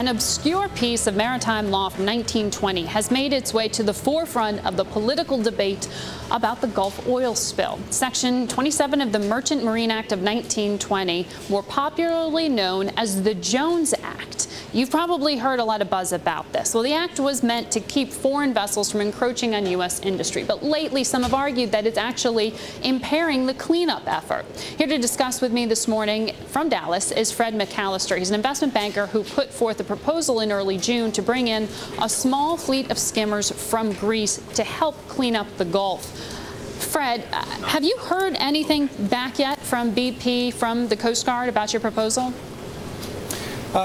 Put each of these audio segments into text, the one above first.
An obscure piece of maritime law from 1920 has made its way to the forefront of the political debate about the Gulf oil spill. Section 27 of the Merchant Marine Act of 1920, more popularly known as the Jones Act. You've probably heard a lot of buzz about this. Well, the act was meant to keep foreign vessels from encroaching on U.S. industry, but lately some have argued that it's actually impairing the cleanup effort. Here to discuss with me this morning from Dallas is Fred McCallister. He's an investment banker who put forth a proposal in early June to bring in a small fleet of skimmers from Greece to help clean up the Gulf. Fred, have you heard anything back yet from BP, from the Coast Guard, about your proposal?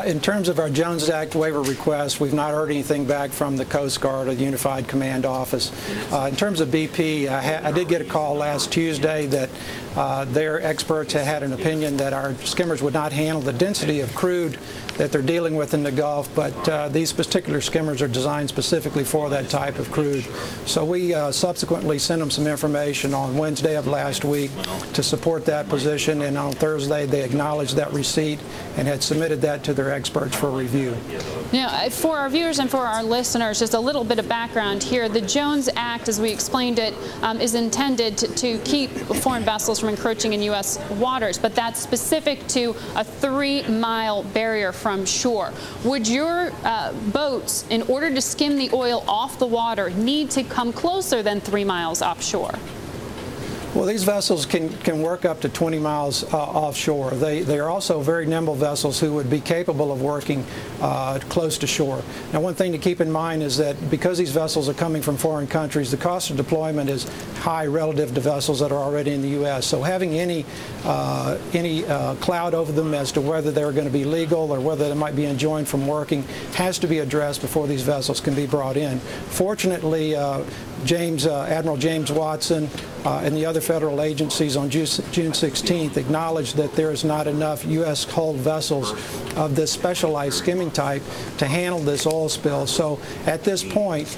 In terms of our Jones Act waiver request, we've not heard anything back from the Coast Guard or the Unified Command Office. In terms of BP, I did get a call last Tuesday that their experts had an opinion that our skimmers would not handle the density of crude that they're dealing with in the Gulf, but these particular skimmers are designed specifically for that type of crude. So we subsequently sent them some information on Wednesday of last week to support that position, and on Thursday they acknowledged that receipt and had submitted that to their experts for review. Now, for our viewers and for our listeners, just a little bit of background here. The Jones Act, as we explained it, is intended to keep foreign vessels from encroaching in U.S. waters, but that's specific to a 3-mile barrier from shore. Would your boats, in order to skim the oil off the water, need to come closer than 3 miles offshore? Well, these vessels can work up to 20 miles offshore. They are also very nimble vessels who would be capable of working close to shore. Now, one thing to keep in mind is that because these vessels are coming from foreign countries, the cost of deployment is high relative to vessels that are already in the U.S. So having any cloud over them as to whether they're going to be legal or whether they might be enjoined from working has to be addressed before these vessels can be brought in. Fortunately, Admiral James Watson and the other federal agencies on June 16th acknowledged that there is not enough U.S. hulled vessels of this specialized skimming type to handle this oil spill. So at this point,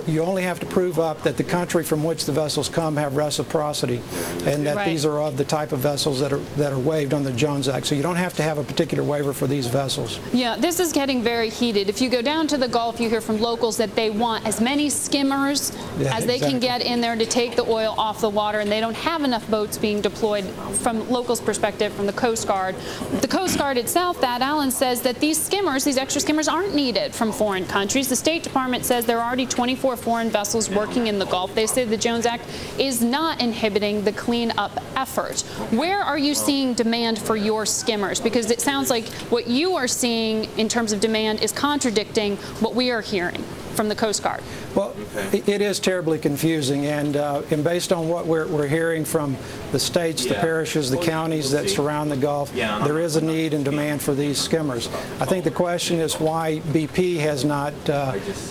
you only have to prove up that the country from which the vessels come have reciprocity, and that these are of the type of vessels that are waived under the Jones Act. So you don't have to have a particular waiver for these vessels. Yeah, this is getting very heated. If you go down to the Gulf, you hear from locals that they want as many skimmers as they can get in there to take the oil off the water, and they don't have enough boats being deployed from locals' perspective, from the Coast Guard. The Coast Guard itself, Thad Allen, says that these skimmers, these extra skimmers, aren't needed from foreign countries. The State Department says there are already 24 foreign vessels working in the Gulf. They say the Jones Act is not inhibiting the cleanup effort. Where are you seeing demand for your skimmers? Because it sounds like what you are seeing in terms of demand is contradicting what we are hearing from the Coast Guard. Well, it is terribly confusing, and based on what we're hearing from the states, the parishes, the counties that surround the Gulf, there is a need and demand for these skimmers. I think the question is why BP has not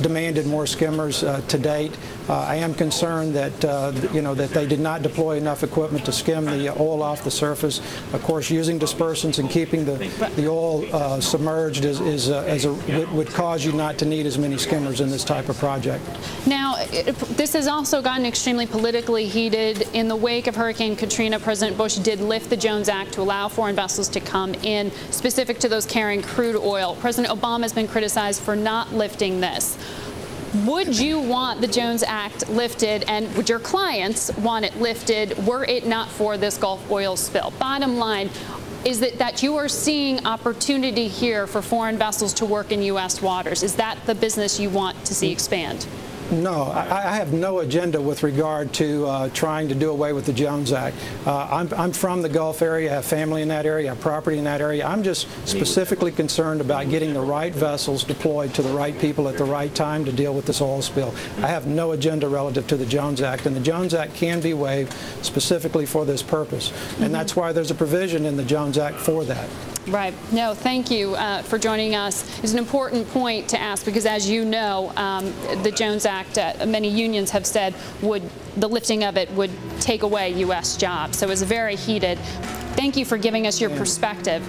demanded more skimmers to date. I am concerned that that they did not deploy enough equipment to skim the oil off the surface. Of course, using dispersants and keeping the oil submerged would cause you not to need as many skimmers in this type of project. Now, this has also gotten extremely politically heated. In the wake of Hurricane Katrina, President Bush did lift the Jones Act to allow foreign vessels to come in, specific to those carrying crude oil. President Obama has been criticized for not lifting this. Would you want the Jones Act lifted, and would your clients want it lifted were it not for this Gulf oil spill? Bottom line, is that you are seeing opportunity here for foreign vessels to work in U.S. waters? Is that the business you want to see expand? No, I have no agenda with regard to trying to do away with the Jones Act. I'm from the Gulf area, I have family in that area, I have property in that area. I'm just specifically concerned about getting the right vessels deployed to the right people at the right time to deal with this oil spill. I have no agenda relative to the Jones Act, and the Jones Act can be waived specifically for this purpose. And that's why there's a provision in the Jones Act for that. Right. No, thank you for joining us. It's an important point to ask because, as you know, the Jones Act, many unions have said the lifting of it would take away U.S. jobs. So it's very heated. Thank you for giving us your perspective.